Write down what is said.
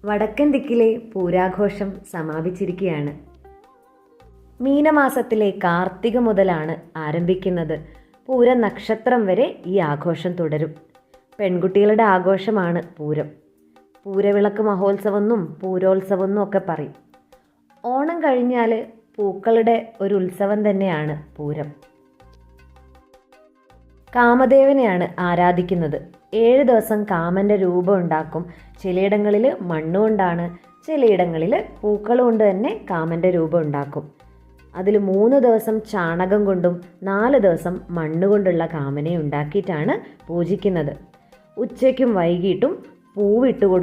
വടക്കൻ ദിക്കിലെ പൂരാഘോഷം സമാപിച്ചിരിക്കുകയാണ്. മീനമാസത്തിലെ കാർത്തിക മുതലാണ് ആരംഭിക്കുന്നത്. പൂര നക്ഷത്രം വരെ ഈ ആഘോഷം തുടരും. പെൺകുട്ടികളുടെ ആഘോഷമാണ് പൂരം. പൂരവിളക്ക് മഹോത്സവമെന്നും പൂരോത്സവമെന്നും ഒക്കെ പറയും. ഓണം കഴിഞ്ഞാൽ പൂക്കളുടെ ഒരു ഉത്സവം തന്നെയാണ് പൂരം. കാമദേവനെയാണ് ആരാധിക്കുന്നത്. 7 ദിവസം കാമൻ്റെ രൂപം ഉണ്ടാക്കും. ചിലയിടങ്ങളിൽ മണ്ണുകൊണ്ടാണ്, ചിലയിടങ്ങളിൽ പൂക്കൾ കൊണ്ട് തന്നെ കാമൻ്റെ രൂപം ഉണ്ടാക്കും. അതിൽ 3 ദിവസം ചാണകം കൊണ്ടും 4 ദിവസം മണ്ണുകൊണ്ടുള്ള കാമനെ ഉണ്ടാക്കിയിട്ടാണ് പൂജിക്കുന്നത്. ഉച്ചയ്ക്കും വൈകിട്ടും പൂവിട്ട് കൊടുക്കും.